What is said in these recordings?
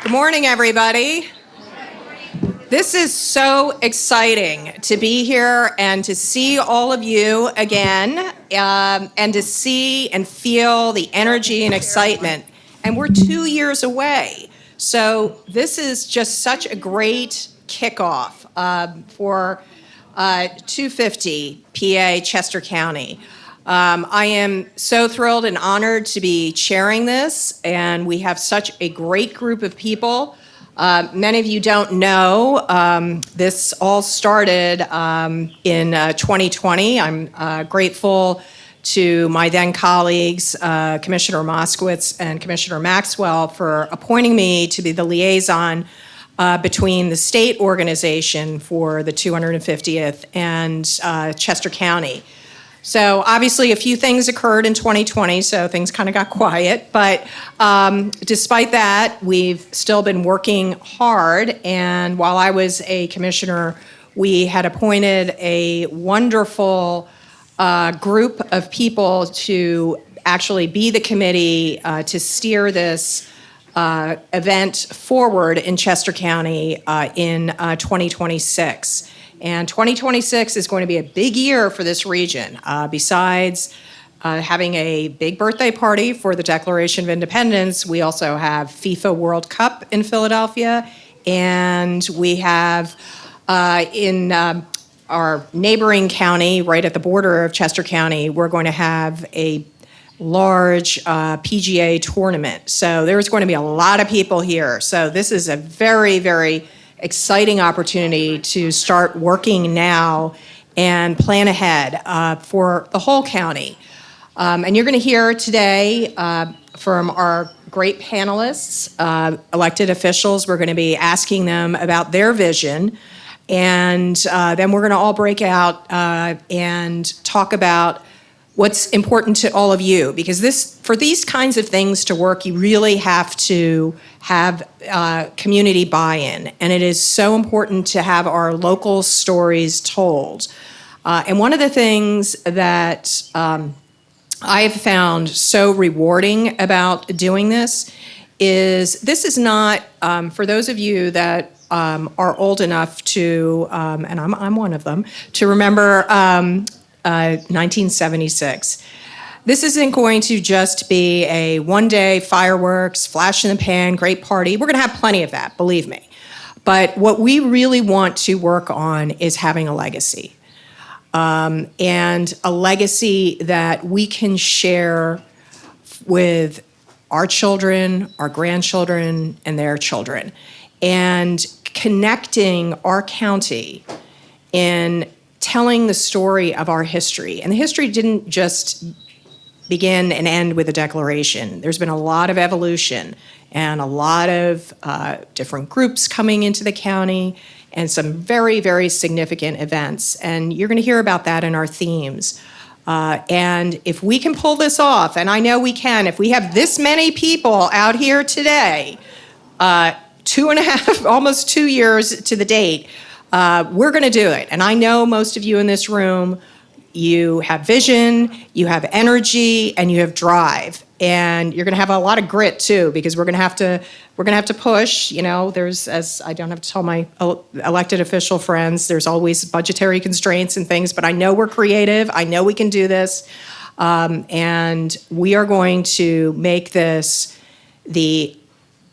Good morning, everybody. This is so exciting to be here and to see all of you again, and to see and feel the energy and excitement. And we're 2 years away. So this is just such a great kickoff for 250 PA Chester County. I am so thrilled and honored to be chairing this, and we have such a great group of people. Many of you don't know, this all started in 2020. I'm grateful to my then colleagues, Commissioner Moskowitz and Commissioner Maxwell, for appointing me to be the liaison between the state organization for the 250th and Chester County. So obviously a few things occurred in 2020, so things kind of got quiet. But despite that, we've still been working hard. And while I was a commissioner, we had appointed a wonderful group of people to actually be the committee to steer this event forward in Chester County in 2026. And 2026 is going to be a big year for this region. Besides having a big birthday party for the Declaration of Independence, we also have FIFA World Cup in Philadelphia, and we have in our neighboring county, right at the border of Chester County, we're going to have a large PGA tournament. So there's going to be a lot of people here. So this is a very, very exciting opportunity to start working now and plan ahead for the whole county. And you're going to hear today from our great panelists, elected officials. We're going to be asking them about their vision. And then we're going to all break out and talk about what's important to all of you, because for these kinds of things to work, you really have to have community buy-in, and it is so important to have our local stories told. And one of the things that I've found so rewarding about doing this is not, for those of you that are old enough to, and I'm one of them, to remember 1976. This isn't going to just be a one-day fireworks, flash in the pan, great party. We're going to have plenty of that, believe me. But what we really want to work on is having a legacy. And a legacy that we can share with our children, our grandchildren, and their children. And connecting our county in telling the story of our history. And the history didn't just begin and end with the Declaration. There's been a lot of evolution and a lot of different groups coming into the county and some very, very significant events. And you're going to hear about that in our themes. And if we can pull this off, and I know we can, if we have this many people out here today, 2.5, almost 2 years to the date, we're going to do it. And I know most of you in this room, you have vision, you have energy, and you have drive. And you're going to have a lot of grit too, because we're going to have to push. You know, as I don't have to tell my elected official friends, there's always budgetary constraints and things. But I know we're creative. I know we can do this, and we are going to make this the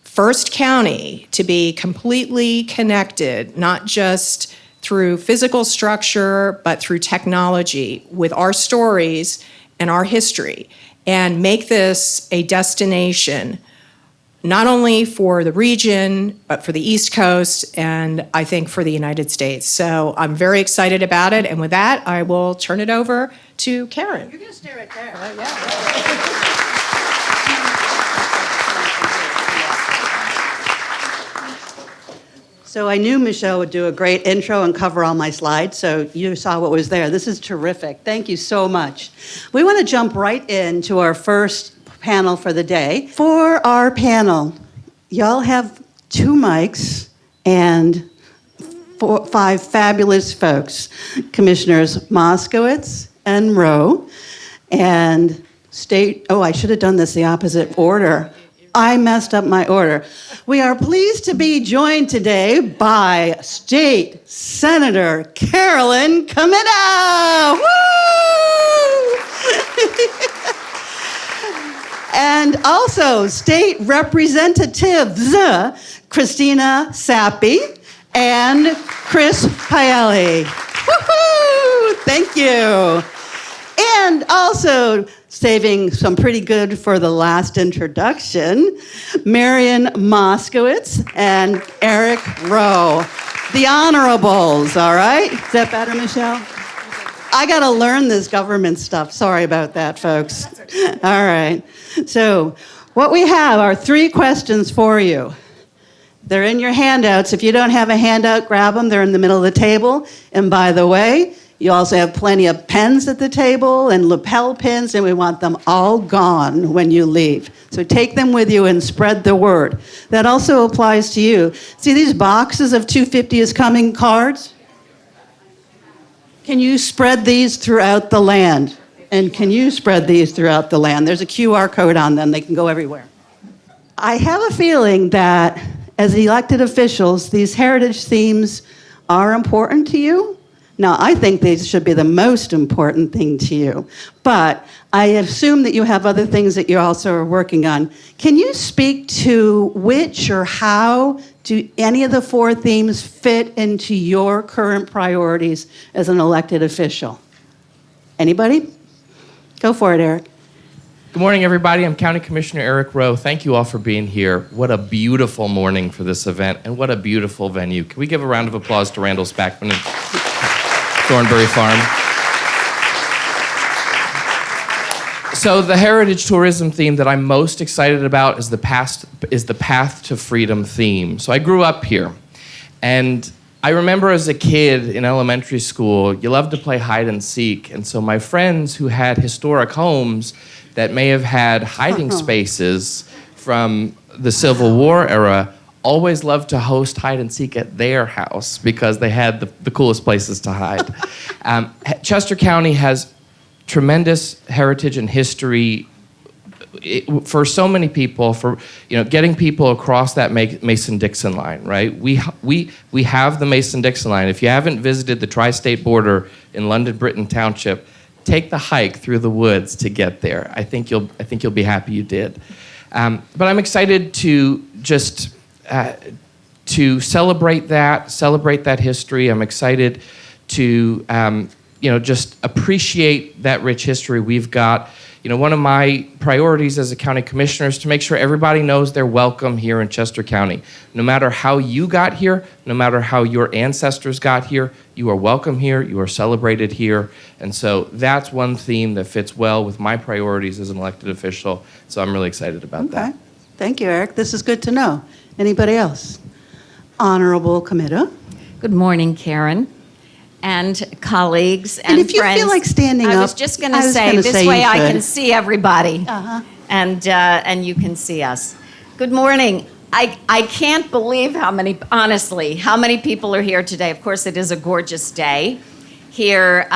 first county to be completely connected, not just through physical structure, but through technology with our stories and our history, and make this a destination, not only for the region, but for the East Coast, and I think for the United States. So I'm very excited about it, and with that, I will turn it over to Karen. You're gonna stay right there. Yeah. So I knew Michelle would do a great intro and cover all my slides, so you saw what was there. This is terrific. Thank you so much. We want to jump right into our first panel for the day. For our panel, y'all have 2 mics and 5 fabulous folks, Commissioners Moskowitz and Rowe, and I should have done this the opposite order. I messed up my order. We are pleased to be joined today by State Senator Carolyn Comida. Woo! And also State Representatives Christina Sappi and Chris Paelli. Woohoo! Thank you. And also, saving some pretty good for the last introduction, Marian Moskowitz and Eric Rowe. The honorables, all right? Is that better, Michelle? I got to learn this government stuff. Sorry about that, folks. All right. So, what we have are 3 questions for you. They're in your handouts. If you don't have a handout, grab them. They're in the middle of the table. And by the way, you also have plenty of pens at the table and lapel pins, and we want them all gone when you leave. So take them with you and spread the word. That also applies to you. See these boxes of 250 is coming cards? Can you spread these throughout the land? And can you spread these throughout the land? There's a QR code on them. They can go everywhere. I have a feeling that as elected officials, these heritage themes are important to you. Now, I think these should be the most important thing to you, but I assume that you have other things that you also are working on. Can you speak to which or how do any of the 4 themes fit into your current priorities as an elected official? Anybody? Go for it, Eric. Good morning, everybody. I'm County Commissioner Eric Rowe. Thank you all for being here. What a beautiful morning for this event, and what a beautiful venue. Can we give a round of applause to Randall Spackman and Thornbury Farm? So the heritage tourism theme that I'm most excited about is the Path to Freedom theme. So I grew up here, and I remember as a kid in elementary school, you loved to play hide and seek, and so my friends who had historic homes that may have had hiding spaces from the Civil War era always loved to host hide and seek at their house because they had the coolest places to hide. Chester County has tremendous heritage and history for so many people, for getting people across that Mason-Dixon line, right? We have the Mason-Dixon line. If you haven't visited the tri-state border in London Britton Township, take the hike through the woods to get there. I think you'll be happy you did. But I'm excited to just to celebrate that history. I'm excited to just appreciate that rich history we've got. One of my priorities as a county commissioner is to make sure everybody knows they're welcome here in Chester County. No matter how you got here, no matter how your ancestors got here, you are welcome here, you are celebrated here. And so that's one theme that fits well with my priorities as an elected official. So I'm really excited about that. Thank you, Eric. This is good to know. Anybody else? Honorable Comida. Good morning, Karen, and colleagues and And if you friends. feel like standing up, I was just going to say, this way you I should. can see everybody, and you can see us. Good morning. I can't believe how many people are here today. Of course, it is a gorgeous day here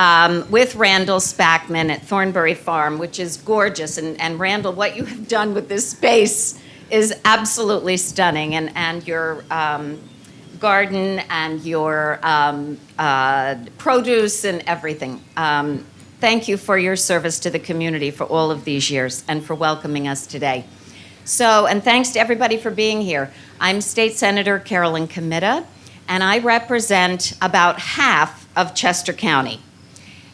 with Randall Spackman at Thornbury Farm, which is gorgeous. And Randall, what you have done with this space is absolutely stunning, and your garden and your produce and everything. Thank you for your service to the community for all of these years and for welcoming us today. So, and thanks to everybody for being here. I'm State Senator Carolyn Comida, and I represent about half of Chester County.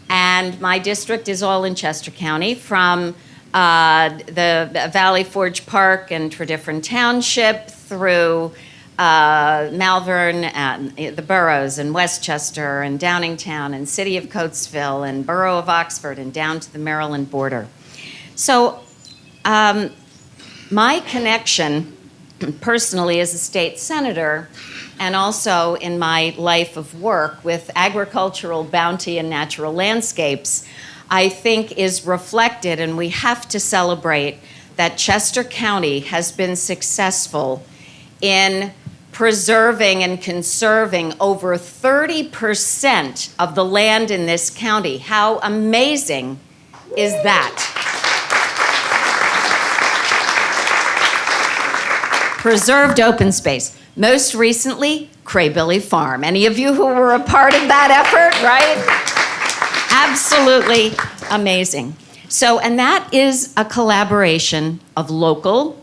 And my district is all in Chester County, from the Valley Forge Park and Tredyffrin Township through Malvern and the boroughs and Westchester and Downingtown and City of Coatesville and Borough of Oxford and down to the Maryland border. So my connection personally as a state senator and also in my life of work with agricultural bounty and natural landscapes, I think is reflected, and we have to celebrate that Chester County has been successful in preserving and conserving over 30% of the land in this county. How amazing is that? preserved open space. Most recently, Craybilly Farm. Any of you who were a part of that effort, right? Absolutely amazing. So, and that is a collaboration of local,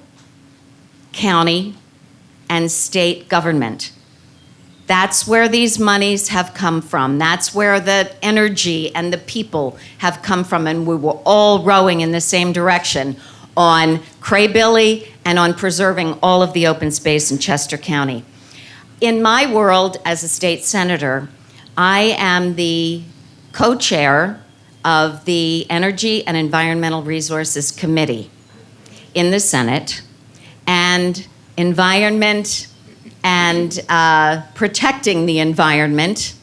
county, and state government. That's where these monies have come from. That's where the energy and the people have come from, and we were all rowing in the same direction on Craybilly and on preserving all of the open space in Chester County. In my world as a state senator, I am the co-chair of the Energy and Environmental Resources Committee in the Senate, and environment and protecting the environment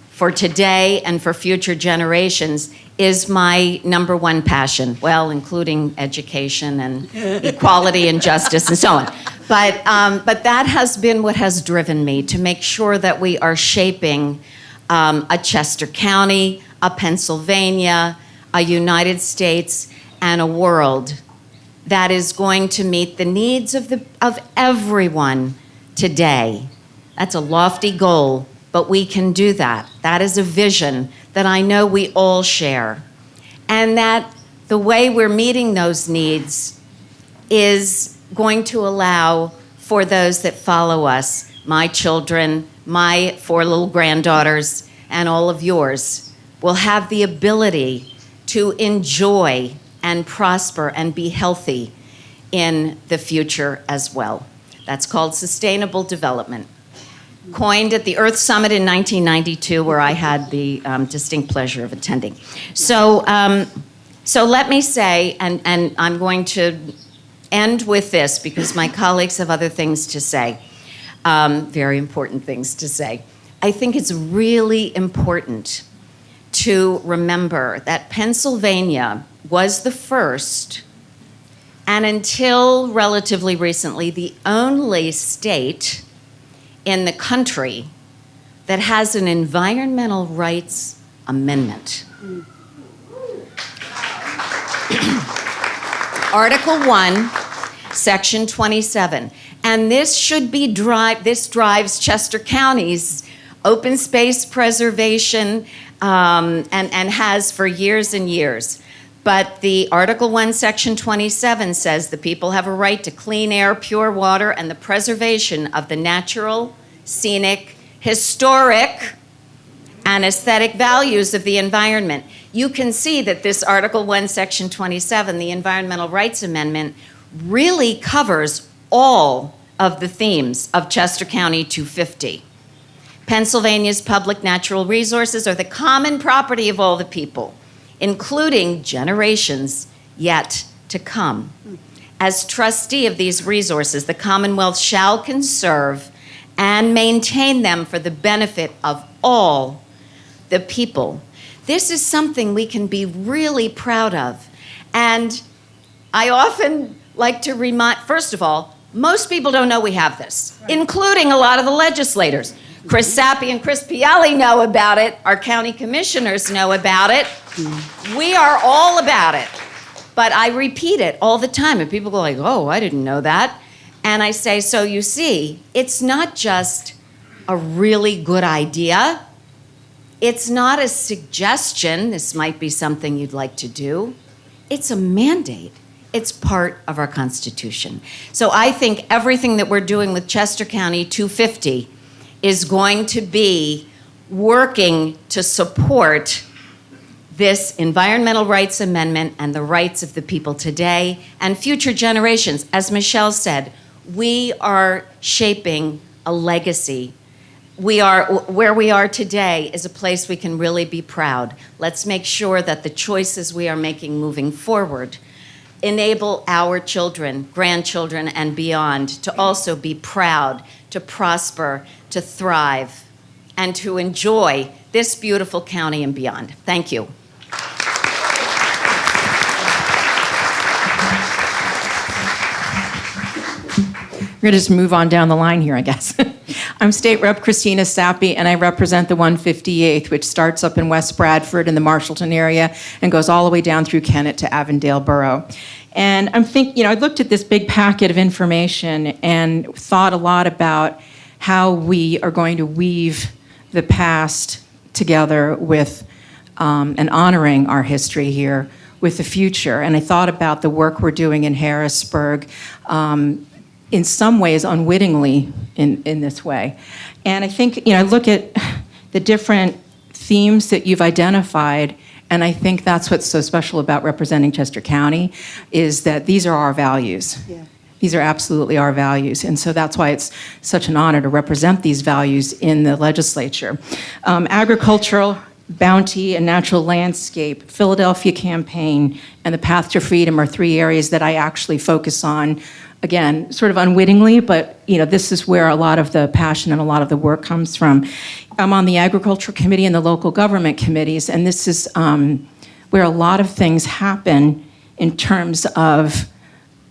for today and for future generations is my number one passion, well, including education and equality and justice and so on. But that has been what has driven me, to make sure that we are shaping a Chester County, a Pennsylvania, a United States, and a world that is going to meet the needs of everyone today. That's a lofty goal, but we can do that. That is a vision that I know we all share. And that the way we're meeting those needs is going to allow for those that follow us, my children, my 4 little granddaughters, and all of yours, will have the ability to enjoy and prosper and be healthy in the future as well. That's called sustainable development. Coined at the Earth Summit in 1992, where I had the distinct pleasure of attending. So let me say, and I'm going to end with this because my colleagues have other things to say, very important things to say. I think it's really important to remember that Pennsylvania was the first, and until relatively recently, the only state in the country that has an environmental rights amendment. Article 1, Section 27. And this should be this drives Chester County's open space preservation and has for years and years. But the Article 1, Section 27 says the people have a right to clean air, pure water, and the preservation of the natural, scenic, historic, and aesthetic values of the environment. You can see that this Article 1, Section 27, the Environmental Rights Amendment, really covers all of the themes of Chester County 250. Pennsylvania's public natural resources are the common property of all the people, including generations yet to come. As trustee of these resources, the Commonwealth shall conserve and maintain them for the benefit of all the people. This is something we can be really proud of. And I often like to remind, first of all, most people don't know we have this, including a lot of the legislators. Chris Sappi and Chris Piali know about it. Our county commissioners know about it. We are all about it. But I repeat it all the time, and people go like, oh, I didn't know that. And I say, so you see, it's not just a really good idea. It's not a suggestion, this might be something you'd like to do. It's a mandate. It's part of our Constitution. So I think everything that we're doing with Chester County 250 is going to be working to support this Environmental Rights Amendment and the rights of the people today and future generations. As Michelle said, we are shaping a legacy. Where we are today is a place we can really be proud. Let's make sure that the choices we are making moving forward enable our children, grandchildren, and beyond to also be proud, to prosper, to thrive, and to enjoy this beautiful county and beyond. Thank you. We're going to just move on down the line here, I guess. I'm State Rep Christina Sappi, and I represent the 158th, which starts up in West Bradford in the Marshallton area and goes all the way down through Kennett to Avondale Borough. And I looked at this big packet of information and thought a lot about how we are going to weave the past together with and honoring our history here with the future. And I thought about the work we're doing in Harrisburg, in some ways unwittingly in this way. And I think, I look at the different themes that you've identified, and I think that's what's so special about representing Chester County, is that these are our values. Yeah. These are absolutely our values. And so that's why it's such an honor to represent these values in the legislature. Agricultural, bounty, and natural landscape, Philadelphia campaign, and the path to freedom are three areas that I actually focus on. Again, sort of unwittingly, but this is where a lot of the passion and a lot of the work comes from. I'm on the agricultural committee and the local government committees, and this is where a lot of things happen in terms of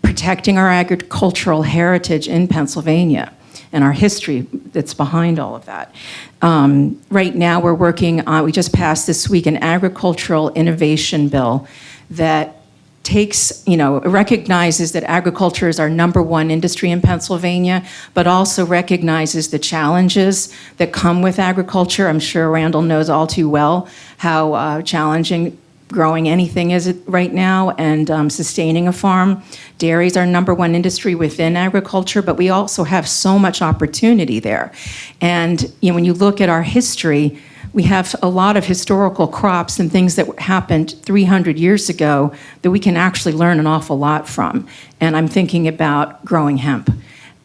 protecting our agricultural heritage in Pennsylvania and our history that's behind all of that. Right now, we're working on, we just passed this week an agricultural innovation bill that recognizes that agriculture is our #1 industry in Pennsylvania, but also recognizes the challenges that come with agriculture. I'm sure Randall knows all too well how challenging growing anything is right now, and sustaining a farm. Dairy is our #1 industry within agriculture, but we also have so much opportunity there. And when you look at our history, we have a lot of historical crops and things that happened 300 years ago that we can actually learn an awful lot from. And I'm thinking about growing hemp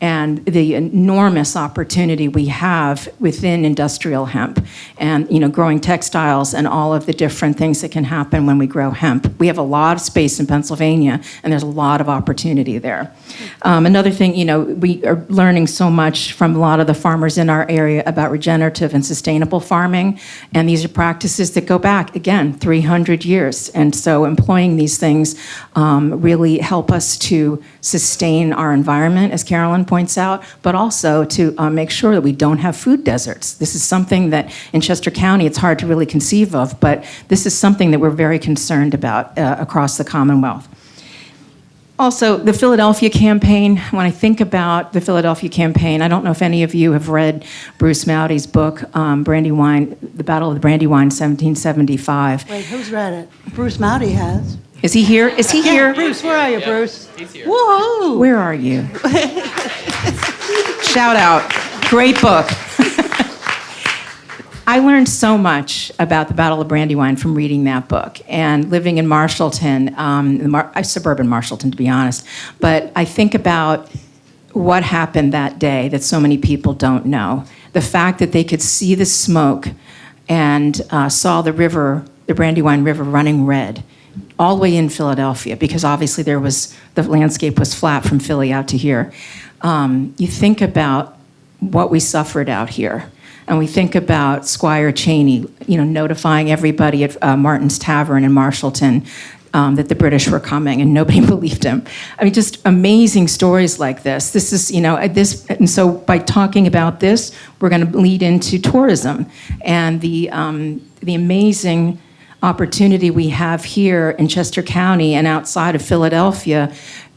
and the enormous opportunity we have within industrial hemp, and growing textiles and all of the different things that can happen when we grow hemp. We have a lot of space in Pennsylvania, and there's a lot of opportunity there. Another thing, we are learning so much from a lot of the farmers in our area about regenerative and sustainable farming, and these are practices that go back, again, 300 years. And so employing these things really help us to sustain our environment, as Carolyn points out, but also to make sure that we don't have food deserts. This is something that in Chester County it's hard to really conceive of, but this is something that we're very concerned about across the Commonwealth. Also, the Philadelphia campaign, when I think about the Philadelphia campaign, I don't know if any of you have read Bruce Mouty's book, Brandywine, The Battle of the Brandywine, 1775. Wait, who's read it? Bruce Mouty has. Is he here? Is he here? Bruce, where are you, Bruce? He's here. Whoa! Where are you? Shout out. Great book. I learned so much about the Battle of Brandywine from reading that book and living in Marshallton, suburban Marshallton, to be honest. But I think about what happened that day that so many people don't know. The fact that they could see the smoke and saw the river, the Brandywine River, running red all the way in Philadelphia, because obviously the landscape was flat from Philly out to here. You think about what we suffered out here. And we think about Squire Cheney, notifying everybody at Martin's Tavern in Marshallton that the British were coming, and nobody believed him. I mean, just amazing stories like this. This is, and so by talking about this, we're going to lead into tourism and the amazing opportunity we have here in Chester County and outside of Philadelphia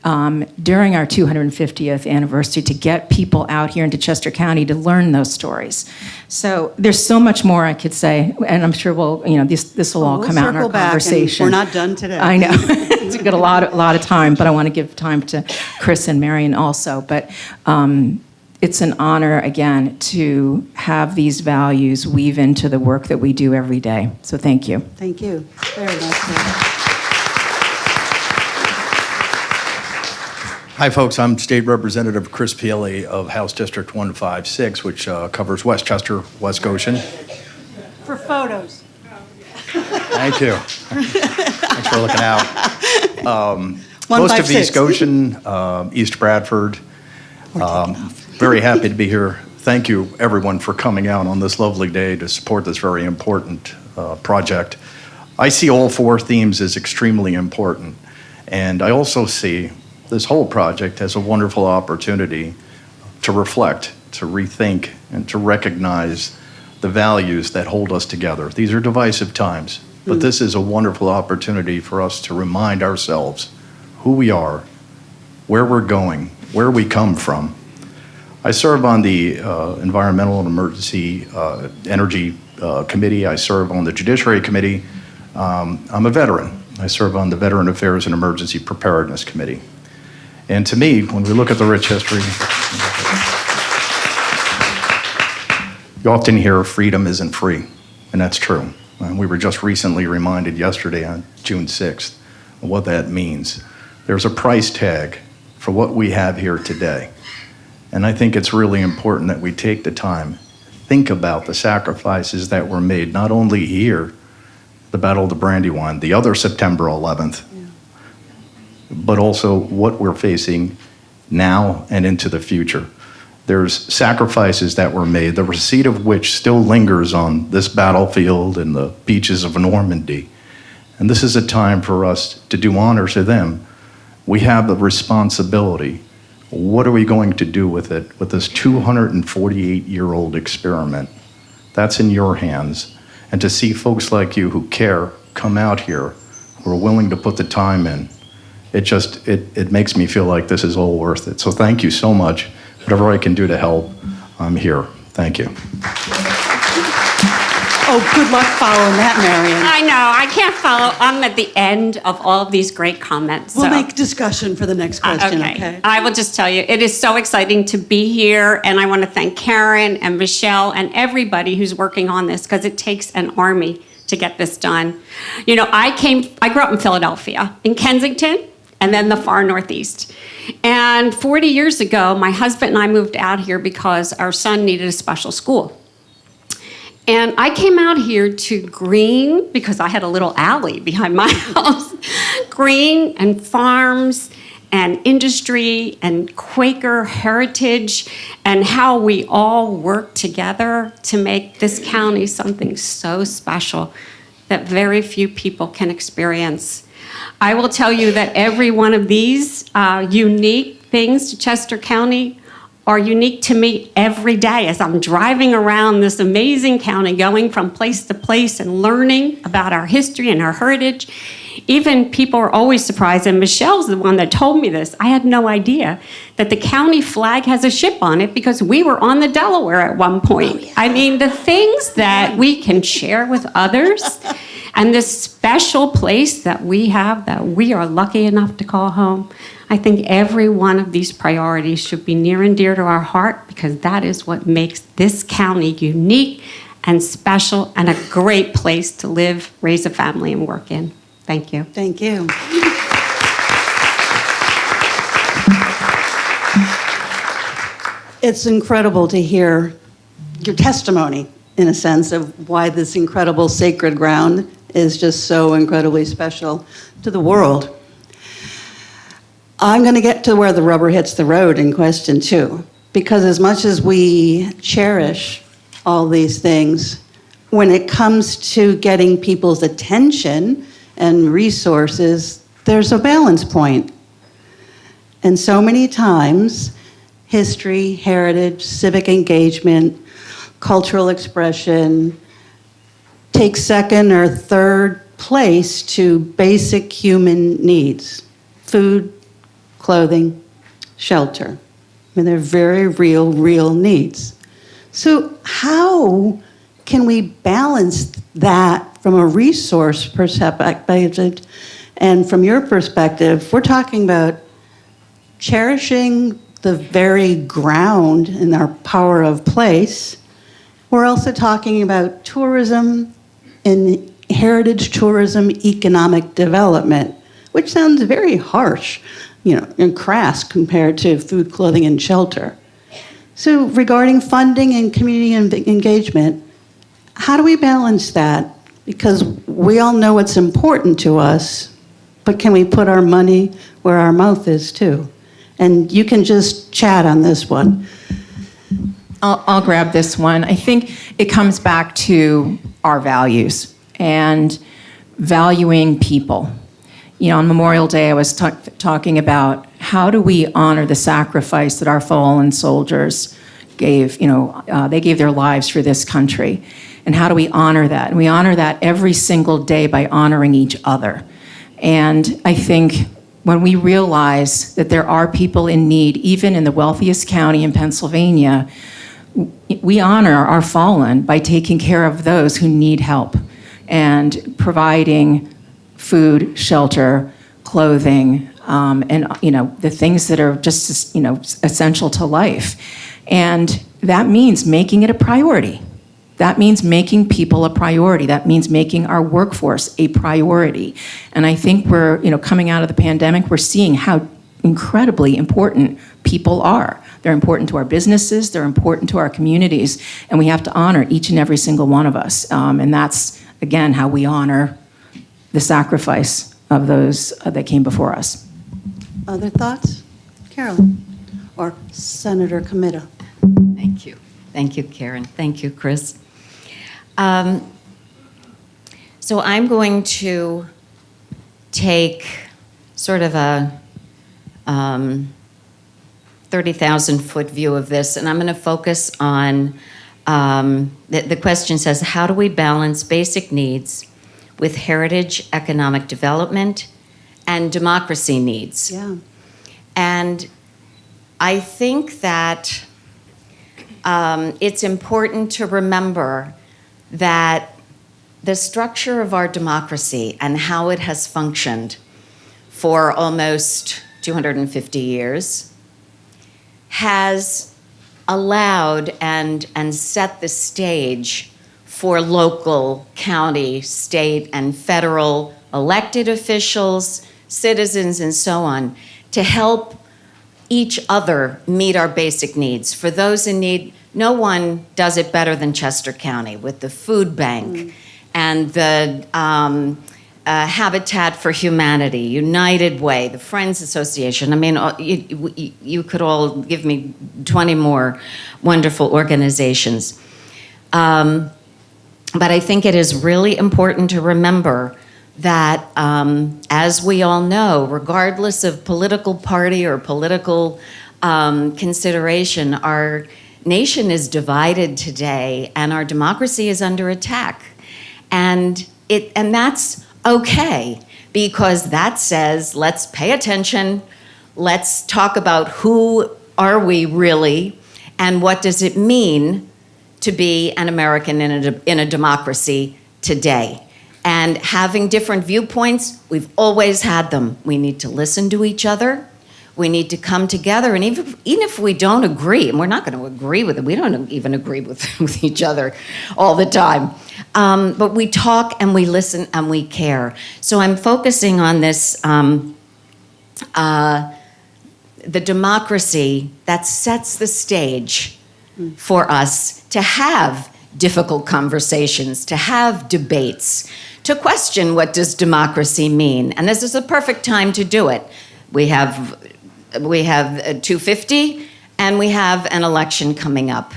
during our 250th anniversary to get people out here into Chester County to learn those stories. So there's so much more I could say, and I'm sure this will all We'll come out in our circle back, and conversation. we're not done today. I know. It's got a lot of time, but I want to give time to Chris and Marion also. But it's an honor, again, to have these values weave into the work that we do every day. So thank you. Thank you very much. Sir. Hi, folks. I'm State Representative Chris Peely of House District 156, which covers Westchester, West Goshen. For photos. Thank you. Thanks for looking out. Most of 156. East Goshen, East Bradford. Very happy to be here. Thank you, everyone, for coming out on this lovely day to support this very important project. I see all four themes as extremely important, and I also see this whole project as a wonderful opportunity to reflect, to rethink, and to recognize the values that hold us together. These are divisive times, but this is a wonderful opportunity for us to remind ourselves who we are, where we're going, where we come from. I serve on the Environmental and Emergency Energy Committee. I serve on the Judiciary Committee. I'm a veteran. I serve on the Veteran Affairs and Emergency Preparedness Committee. And to me, when we look at the rich history, you often hear freedom isn't free, and that's true. And we were just recently reminded yesterday on June 6th of what that means. There's a price tag for what we have here today. And I think it's really important that we take the time, think about the sacrifices that were made, not only here, the Battle of the Brandywine, the other September 11th, but also what we're facing now and into the future. There's sacrifices that were made, the receipt of which still lingers on this battlefield and the beaches of Normandy. And this is a time for us to do honor to them. We have the responsibility. What are we going to do with it, with this 248-year-old experiment? That's in your hands. And to see folks like you who care come out here, who are willing to put the time in, it makes me feel like this is all worth it. So thank you so much. Whatever I can do to help, I'm here. Thank you. Oh, good luck following that, Marion. I know, I can't follow. I'm at the end of all of these great comments. We'll so. make discussion for the next question, okay? I will just tell you, it is so exciting to be here, and I want to thank Karen and Michelle and everybody who's working on this, because it takes an army to get this done. You know, I grew up in Philadelphia, in Kensington, and then the far Northeast. And 40 years ago, my husband and I moved out here because our son needed a special school. And I came out here to Green, because I had a little alley behind my house, Green and farms and industry and Quaker heritage, and how we all work together to make this county something so special that very few people can experience. I will tell you that every one of these unique things to Chester County are unique to me every day as I'm driving around this amazing county, going from place to place and learning about our history and our heritage. Even people are always surprised, and Michelle's the one that told me this. I had no idea that the county flag has a ship on it because we were on the Delaware at one point. Oh, yeah. I mean, the things that we can share with others and this special place that we have that we are lucky enough to call home, I think every one of these priorities should be near and dear to our heart, because that is what makes this county unique and special and a great place to live, raise a family, and work in. Thank you. Thank you. It's incredible to hear your testimony, in a sense, of why this incredible sacred ground is just so incredibly special to the world. I'm going to get to where the rubber hits the road in question 2, because as much as we cherish all these things, when it comes to getting people's attention and resources, there's a balance point. And so many times, history, heritage, civic engagement, cultural expression takes second or third place to basic human needs: food, clothing, shelter. I mean, they're very real needs. So how can we balance that from a resource perspective? And from your perspective, we're talking about cherishing the very ground and our power of place. We're also talking about tourism and heritage tourism economic development, which sounds very harsh, and crass compared to food, clothing, and shelter. So regarding funding and community engagement, how do we balance that? Because we all know it's important to us, but can we put our money where our mouth is too? And you can just chat on this one. I'll grab this one. I think it comes back to our values and valuing people. On Memorial Day, I was talking about how do we honor the sacrifice that our fallen soldiers gave. They gave their lives for this country. And how do we honor that? And we honor that every single day by honoring each other. And I think when we realize that there are people in need, even in the wealthiest county in Pennsylvania, we honor our fallen by taking care of those who need help and providing food, shelter, clothing, and the things that are just essential to life. And that means making it a priority. That means making people a priority. That means making our workforce a priority. And I think we're, coming out of the pandemic, we're seeing how incredibly important people are. They're important to our businesses, they're important to our communities, and we have to honor each and every single one of us. And that's, again, how we honor the sacrifice of those that came before us. Other thoughts? Carolyn or Senator Comita? Thank you. Thank you, Karen. Thank you, Chris. So I'm going to take sort of a 30,000-foot view of this, and I'm going to focus on, the question says, how do we balance basic needs with heritage, economic development, and democracy needs? Yeah. And I think that it's important to remember that the structure of our democracy and how it has functioned for almost 250 years has allowed and set the stage for local, county, state, and federal elected officials, citizens, and so on, to help each other meet our basic needs. For those in need, no one does it better than Chester County with the food bank and the Habitat for Humanity, United Way, the Friends Association. I mean, you could all give me 20 more wonderful organizations. But I think it is really important to remember that, as we all know, regardless of political party or political consideration, our nation is divided today and our democracy is under attack. And that's okay, because that says, let's pay attention, let's talk about who are we really, and what does it mean to be an American in a democracy today. And having different viewpoints, we've always had them. We need to listen to each other. We need to come together, and even if we don't agree, and we're not going to agree with it, we don't even agree with each other all the time, but we talk and we listen and we care. So I'm focusing on this, the democracy that sets the stage for us to have difficult conversations, to have debates, to question what does democracy mean. And this is the perfect time to do it. We have 250, and we have an election coming up.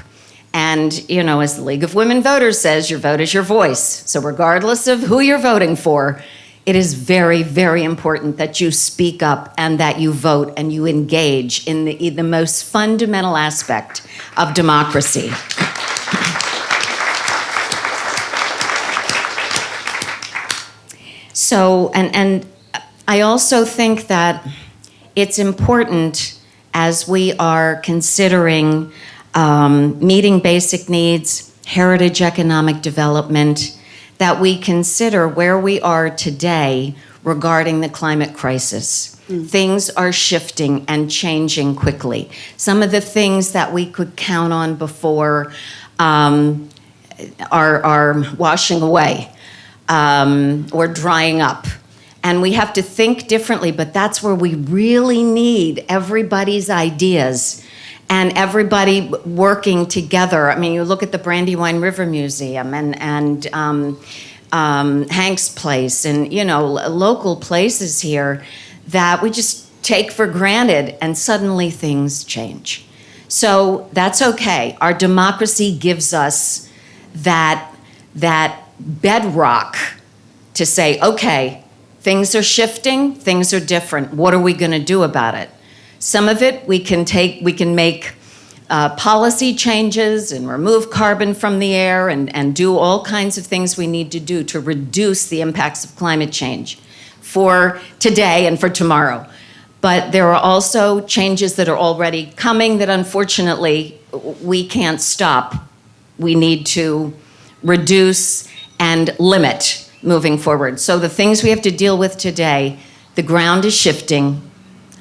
And, as the League of Women Voters says, your vote is your voice. So regardless of who you're voting for, it is very, very important that you speak up and that you vote and you engage in the most fundamental aspect of democracy. So, and I also think that it's important, as we are considering meeting basic needs, heritage economic development, that we consider where we are today regarding the climate crisis. Things are shifting and changing quickly. Some of the things that we could count on before are washing away or drying up. And we have to think differently, but that's where we really need everybody's ideas and everybody working together. I mean, you look at the Brandywine River Museum and Hanks Place and, local places here that we just take for granted, and suddenly things change. So that's okay. Our democracy gives us that bedrock to say, okay, things are shifting, things are different. What are we going to do about it? Some of it we can make policy changes and remove carbon from the air and do all kinds of things we need to do to reduce the impacts of climate change. for today and for tomorrow. But there are also changes that are already coming that unfortunately we can't stop. We need to reduce and limit moving forward. So the things we have to deal with today, the ground is shifting.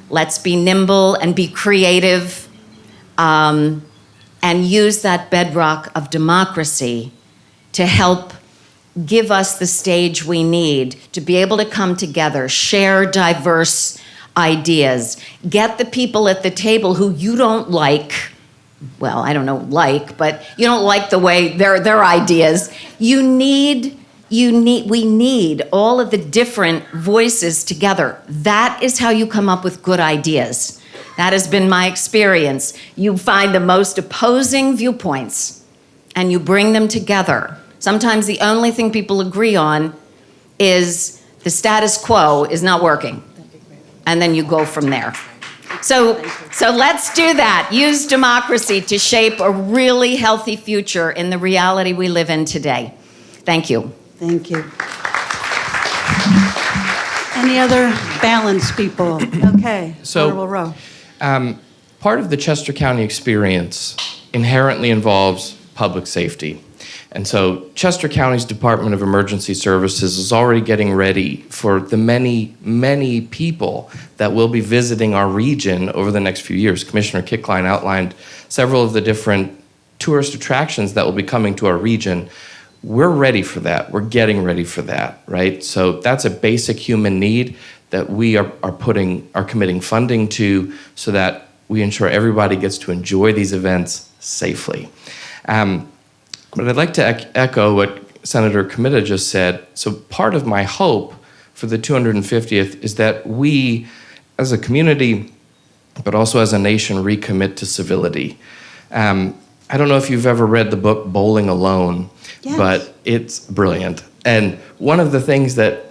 Let's be nimble and be creative, and use that bedrock of democracy to help give us the stage we need to be able to come together, share diverse ideas, get the people at the table who you don't like, well, I don't know, but you don't like the way their ideas. We need all of the different voices together. That is how you come up with good ideas. That has been my experience. You find the most opposing viewpoints and you bring them together. Sometimes the only thing people agree on is the status quo is not working. And then you go from there. So let's do that. Use democracy to shape a really healthy future in the reality we live in today. Thank you. Thank you. Any other balanced people? Okay, So- Honorable Rowe. Part of the Chester County experience inherently involves public safety. And so Chester County's Department of Emergency Services is already getting ready for the many, many people that will be visiting our region over the next few years. Commissioner Kickline outlined several of the different tourist attractions that will be coming to our region. We're ready for that. We're getting ready for that, right? So that's a basic human need that we are committing funding to so that we ensure everybody gets to enjoy these events safely. But I'd like to echo what Senator Comita just said. So part of my hope for the 250th is that we, as a community, but also as a nation, recommit to civility. I don't know if you've ever read the book Bowling Alone, Yes. but it's brilliant. And one of the things that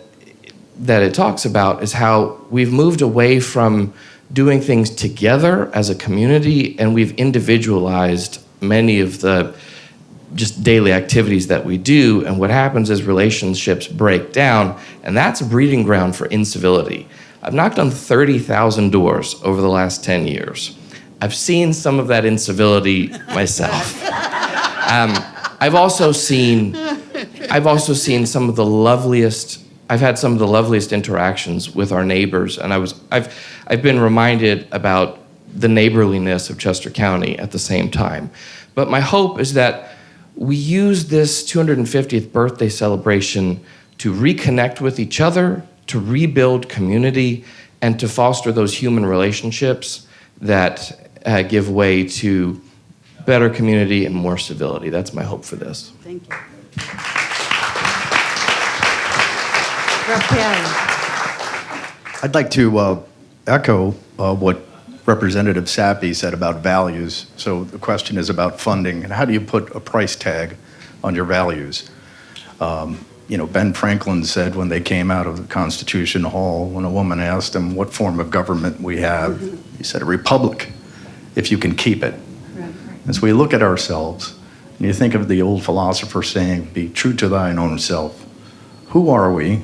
it talks about is how we've moved away from doing things together as a community, and we've individualized many of the just daily activities that we do, and what happens is relationships break down, and that's a breeding ground for incivility. I've knocked on 30,000 doors over the last 10 years. I've seen some of that incivility myself. I've also seen some of the loveliest. I've had some of the loveliest interactions with our neighbors, and I've been reminded about the neighborliness of Chester County at the same time. But my hope is that we use this 250th birthday celebration to reconnect with each other, to rebuild community, and to foster those human relationships that give way to better community and more civility. That's my hope for this. Thank you. Raphael. I'd like to echo what Representative Sappi said about values. So the question is about funding, and how do you put a price tag on your values? Ben Franklin said when they came out of the Constitution Hall, when a woman asked him what form of government we have, he said, a republic, if you can keep it. As we look at ourselves, and you think of the old philosopher saying, be true to thine own self. Who are we?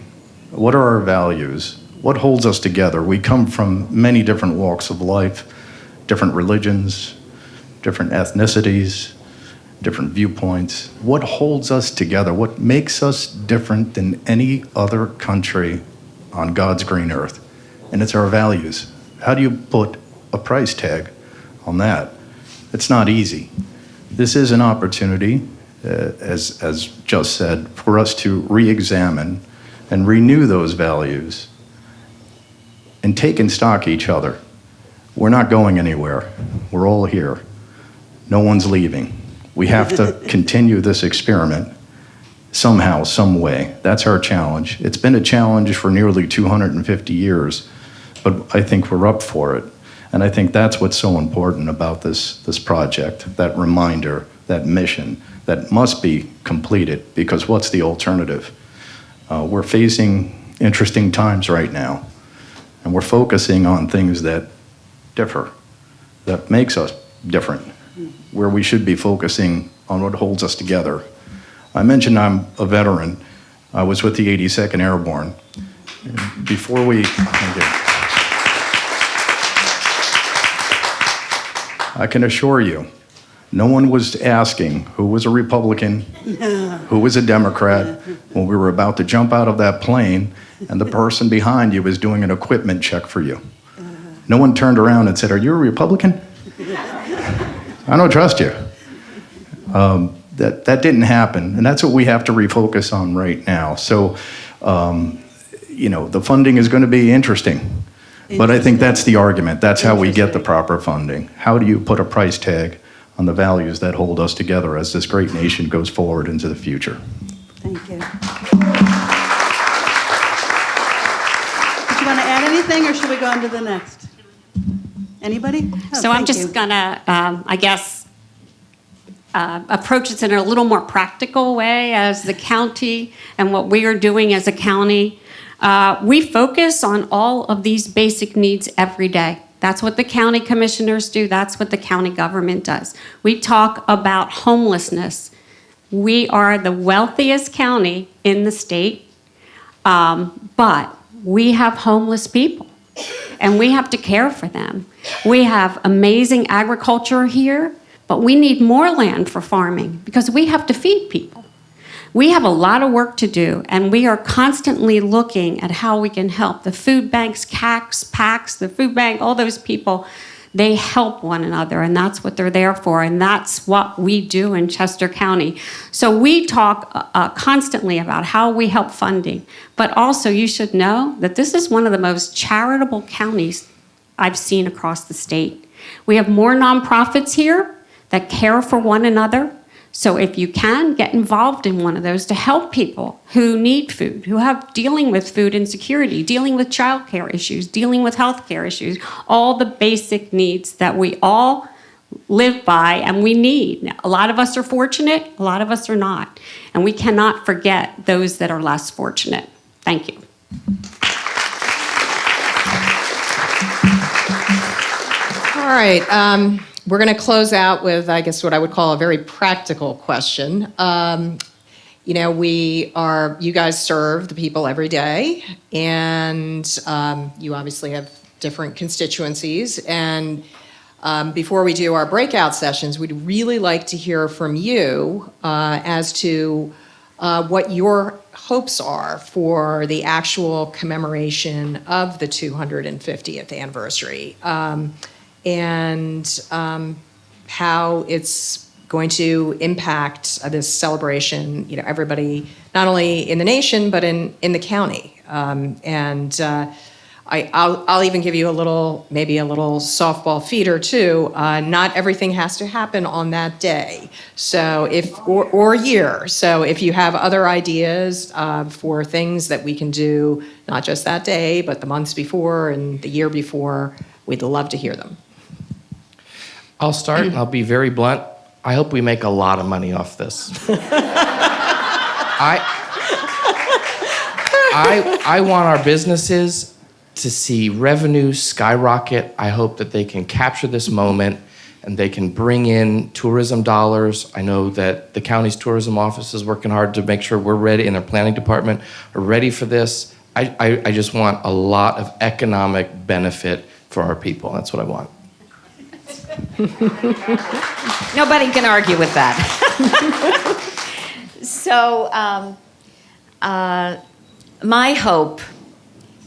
What are our values? What holds us together? We come from many different walks of life, different religions, different ethnicities, different viewpoints. What holds us together? What makes us different than any other country on God's green earth? And it's our values. How do you put a price tag on that? It's not easy. This is an opportunity, as just said, for us to re-examine and renew those values and take in stock each other. We're not going anywhere. We're all here. No one's leaving. We have to continue this experiment somehow, some way. That's our challenge. It's been a challenge for nearly 250 years, but I think we're up for it. And I think that's what's so important about this project, that reminder, that mission that must be completed, because what's the alternative? We're facing interesting times right now, and we're focusing on things that differ, that makes us different, where we should be focusing on what holds us together. I mentioned I'm a veteran. I was with the 82nd Airborne, Before we, thank you. I can assure you, no one was asking who was a Republican, who was a Democrat, when we were about to jump out of that plane and the person behind you was doing an equipment check for you. No one turned around and said, "Are you a Republican?" I don't trust you. That didn't happen, and that's what we have to refocus on right now. So, the funding is going to be interesting, but I think that's the argument. That's how we get the proper funding. How do you put a price tag on the values that hold us together as this great nation goes forward into the future? Thank you. Did you want to add anything, or should we go on to the next? Anybody? Oh, So I'm thank just you. gonna, approach this in a little more practical way as the county and what we are doing as a county. We focus on all of these basic needs every day. That's what the county commissioners do. That's what the county government does. We talk about homelessness. We are the wealthiest county in the state, but we have homeless people, and we have to care for them. We have amazing agriculture here, but we need more land for farming because we have to feed people. We have a lot of work to do, and we are constantly looking at how we can help. The food banks, CACs, PACs, the food bank, all those people, they help one another, and that's what they're there for, and that's what we do in Chester County. So we talk constantly about how we help funding, but also you should know that this is one of the most charitable counties I've seen across the state. We have more nonprofits here that care for one another. So if you can, get involved in one of those to help people who need food, who have dealing with food insecurity, dealing with childcare issues, dealing with healthcare issues, all the basic needs that we all live by and we need. Now, a lot of us are fortunate, a lot of us are not. And we cannot forget those that are less fortunate. Thank you. All right. We're going to close out with, I guess, what I would call a very practical question. You guys serve the people every day, and you obviously have different constituencies. And before we do our breakout sessions, we'd really like to hear from you as to what your hopes are for the actual commemoration of the 250th anniversary. And how it's going to impact this celebration, everybody, not only in the nation, but in the county. I'll even give you maybe a little softball feeder too. Not everything has to happen on that day. So or year. So if you have other ideas for things that we can do, not just that day, but the months before and the year before, we'd love to hear them. I'll start, and I'll be very blunt. I hope we make a lot of money off this. I want our businesses to see revenue skyrocket. I hope that they can capture this moment and they can bring in tourism dollars. I know that the county's tourism office is working hard to make sure we're ready, and our planning department are ready for this. I just want a lot of economic benefit for our people. That's what I want. Nobody can argue with that. So, my hope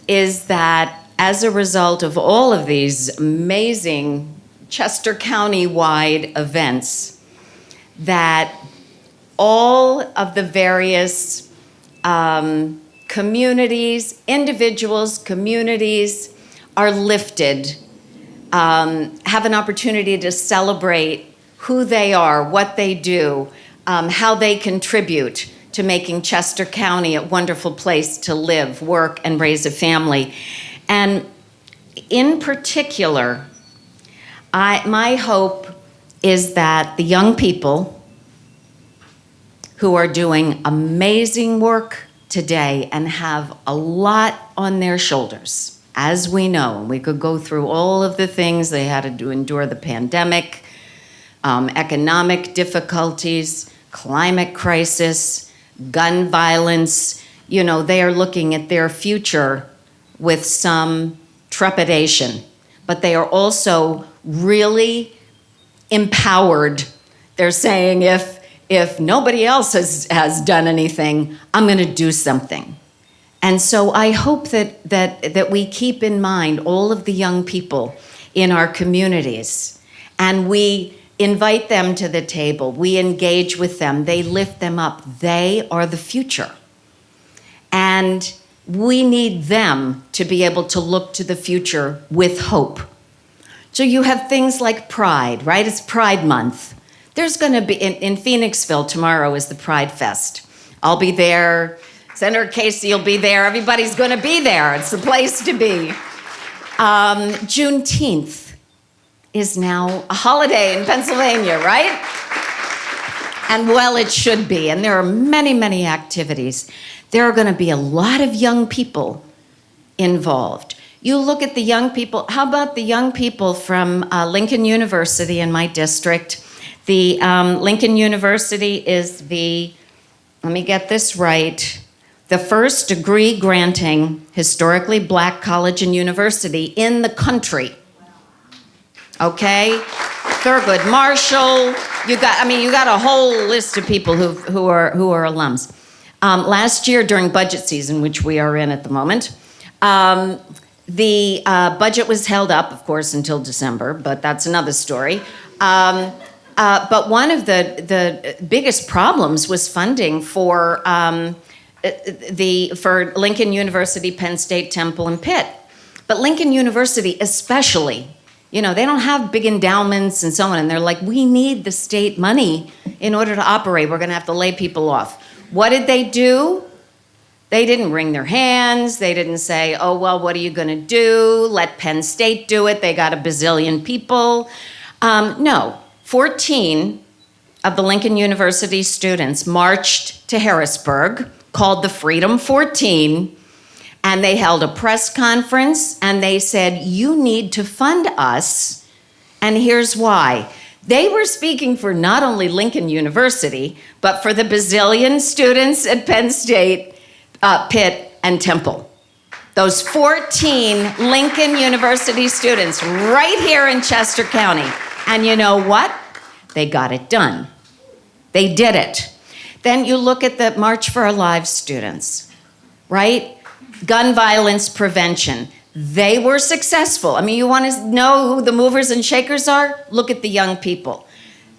is that as a result of all of these amazing Chester County-wide events, that all of the various communities, individuals, communities are lifted, have an opportunity to celebrate who they are, what they do, how they contribute to making Chester County a wonderful place to live, work, and raise a family. And in particular, my hope is that the young people who are doing amazing work today and have a lot on their shoulders, as we know, we could go through all of the things they had to endure: the pandemic, economic difficulties, climate crisis, gun violence, they are looking at their future with some trepidation, but they are also really empowered. They're saying, if nobody else has done anything, I'm going to do something. And so I hope that we keep in mind all of the young people in our communities, and we invite them to the table. We engage with them. They lift them up. They are the future. And we need them to be able to look to the future with hope. So you have things like Pride, right? It's Pride Month. There's going to be, in Phoenixville, tomorrow is the Pride Fest. I'll be there. Senator Casey will be there. Everybody's going to be there. It's the place to be. Juneteenth is now a holiday in Pennsylvania, right? And well, it should be. And there are many, many activities. There are going to be a lot of young people involved. You look at the young people. How about the young people from Lincoln University in my district? The Lincoln University is let me get this right, the first degree-granting historically black college and university in the country. Okay? Thurgood Marshall. You got a whole list of people who are alums. Last year during budget season, which we are in at the moment, the budget was held up, of course, until December, but that's another story. But one of the biggest problems was funding for Lincoln University, Penn State, Temple, and Pitt. But Lincoln University especially, they don't have big endowments and so on, and they're like, we need the state money in order to operate. We're going to have to lay people off. What did they do? They didn't wring their hands. They didn't say, oh, well, what are you going to do? Let Penn State do it. They got a bazillion people. No, 14 of the Lincoln University students marched to Harrisburg, called the Freedom 14, and they held a press conference, and they said, you need to fund us, and here's why. They were speaking for not only Lincoln University, but for the bazillion students at Penn State, Pitt, and Temple. Those 14 Lincoln University students right here in Chester County. And you know what? They got it done. They did it. Then you look at the March for Our Lives students, right? Gun violence prevention. They were successful. You want to know who the movers and shakers are? Look at the young people.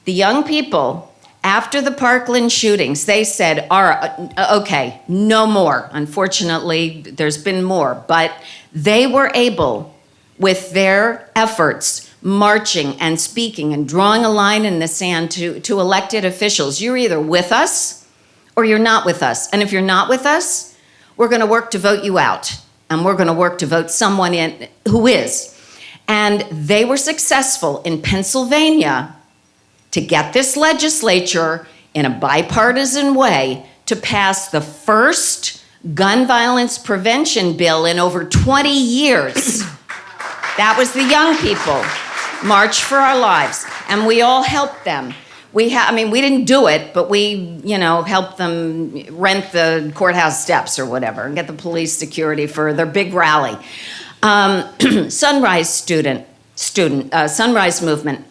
The young people, after the Parkland shootings, they said, all right, okay, no more. Unfortunately, there's been more. But they were able, with their efforts, marching and speaking and drawing a line in the sand to elected officials. You're either with us or you're not with us. And if you're not with us, we're going to work to vote you out. And we're going to work to vote someone in who is. And they were successful in Pennsylvania to get this legislature in a bipartisan way to pass the first gun violence prevention bill in over 20 years. That was the young people. March for Our Lives. And we all helped them. We didn't do it, but we, helped them rent the courthouse steps or whatever and get the police security for their big rally. Sunrise Movement,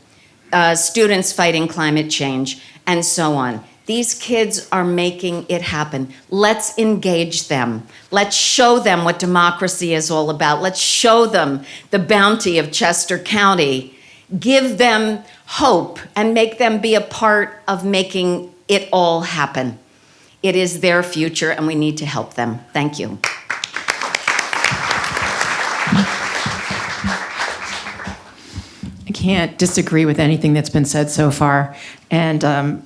students fighting climate change, and so on. These kids are making it happen. Let's engage them. Let's show them what democracy is all about. Let's show them the bounty of Chester County. Give them hope and make them be a part of making it all happen. It is their future, and we need to help them. Thank you. I can't disagree with anything that's been said so far. And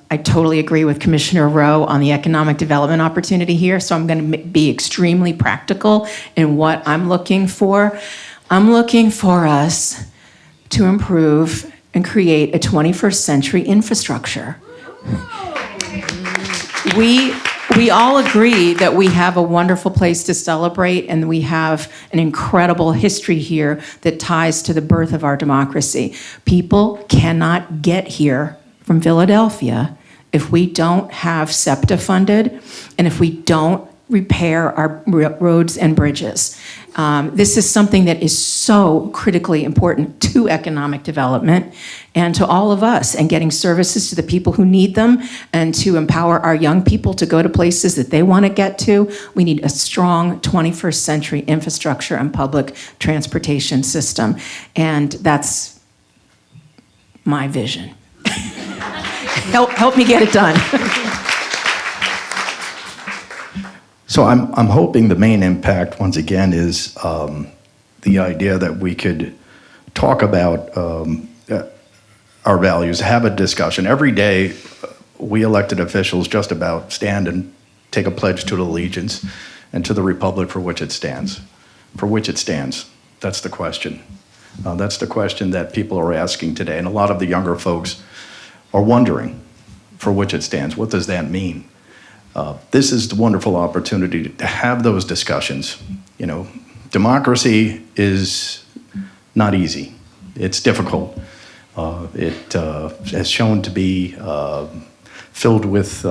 I totally agree with Commissioner Rowe on the economic development opportunity here. So I'm going to be extremely practical in what I'm looking for. I'm looking for us to improve and create a 21st century infrastructure. We all agree that we have a wonderful place to celebrate, and we have an incredible history here that ties to the birth of our democracy. People cannot get here from Philadelphia if we don't have SEPTA funded, and if we don't repair our roads and bridges. This is something that is so critically important to economic development and to all of us, and getting services to the people who need them, and to empower our young people to go to places that they want to get to. We need a strong 21st century infrastructure and public transportation system. And that's my vision. Help me get it done. So I'm hoping the main impact, once again, is the idea that we could talk about our values, have a discussion. Every day, we elected officials just about stand and take a pledge to allegiance and to the republic for which it stands. For which it stands. That's the question. That's the question that people are asking today. And a lot of the younger folks are wondering for which it stands. What does that mean? This is the wonderful opportunity to have those discussions. You know, democracy is not easy. It's difficult. It has shown to be filled with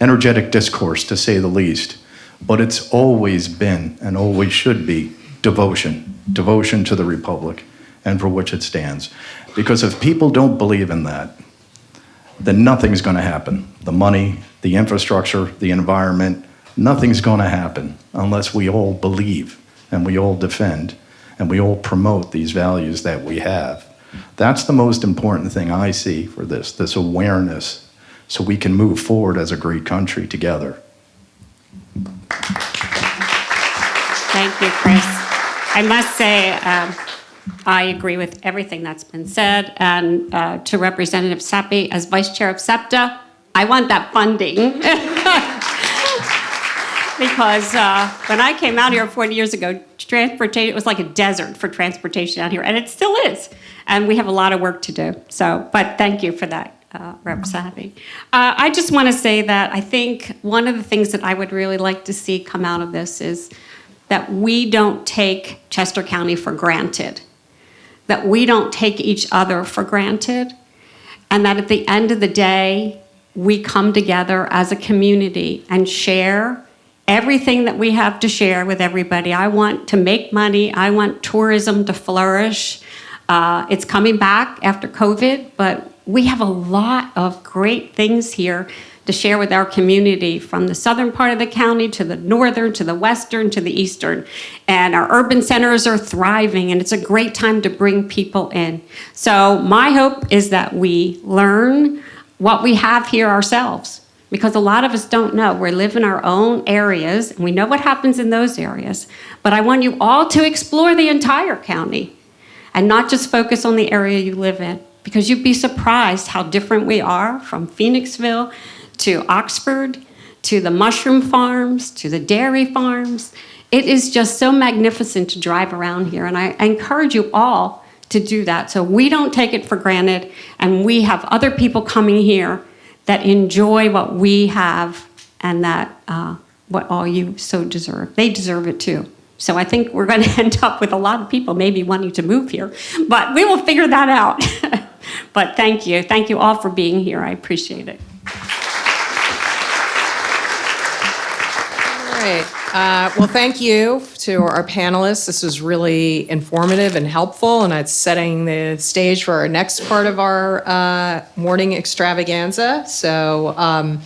energetic discourse, to say the least. But it's always been, and always should be, devotion to the republic and for which it stands. Because if people don't believe in that, then nothing's going to happen. The money, the infrastructure, the environment, nothing's going to happen unless we all believe and we all defend and we all promote these values that we have. That's the most important thing I see for this awareness, so we can move forward as a great country together. Thank you, Chris. I must say, I agree with everything that's been said. And to Representative Seppi, as Vice Chair of SEPTA, I want that funding. Because when I came out here 40 years ago, transportation, it was like a desert for transportation out here, and it still is. And we have a lot of work to do. So, but thank you for that, Rep. Seppi. I just want to say that I think one of the things that I would really like to see come out of this is that we don't take Chester County for granted, that we don't take each other for granted, and that at the end of the day, we come together as a community and share everything that we have to share with everybody. I want to make money. I want tourism to flourish. It's coming back after COVID, but we have a lot of great things here to share with our community, from the southern part of the county to the northern, to the western, to the eastern. And our urban centers are thriving, and it's a great time to bring people in. So my hope is that we learn what we have here ourselves, because a lot of us don't know. We live in our own areas, and we know what happens in those areas. But I want you all to explore the entire county and not just focus on the area you live in, because you'd be surprised how different we are, from Phoenixville to Oxford, to the mushroom farms, to the dairy farms. It is just so magnificent to drive around here, and I encourage you all to do that. So we don't take it for granted, and we have other people coming here that enjoy what we have, and that what all you so deserve. They deserve it too. So I think we're going to end up with a lot of people maybe wanting to move here, but we will figure that out. But thank you. Thank you all for being here. I appreciate it. All right. Well, thank you to our panelists. This was really informative and helpful, and it's setting the stage for our next part of our morning extravaganza. So,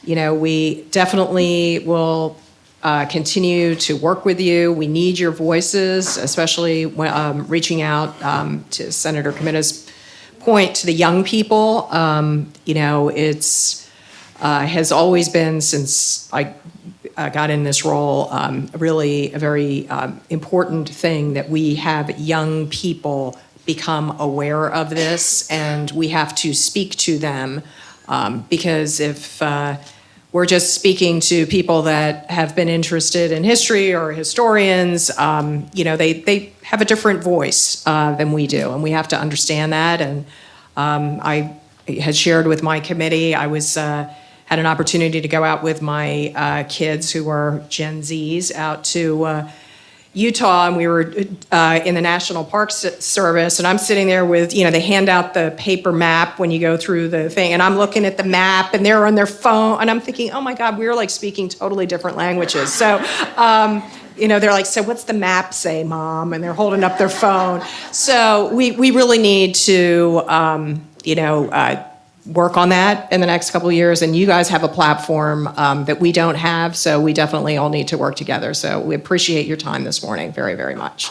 we definitely will continue to work with you. We need your voices, especially when, reaching out to Senator Kamitta's point to the young people. It's has always been, since I got in this role, really a very important thing that we have young people become aware of this, and we have to speak to them, because if we're just speaking to people that have been interested in history or historians, they have a different voice than we do, and we have to understand that. And I had shared with my committee, I was had an opportunity to go out with my kids, who are Gen Zs, out to Utah, and we were in the National Park Service, and I'm sitting there with, they hand out the paper map when you go through the thing, and I'm looking at the map, and they're on their phone, and I'm thinking, oh my God, we're like speaking totally different languages. So, they're like, so what's the map say, Mom? And they're holding up their phone. So we really need to, work on that in the next couple of years. And you guys have a platform that we don't have, so we definitely all need to work together. So we appreciate your time this morning very, very much.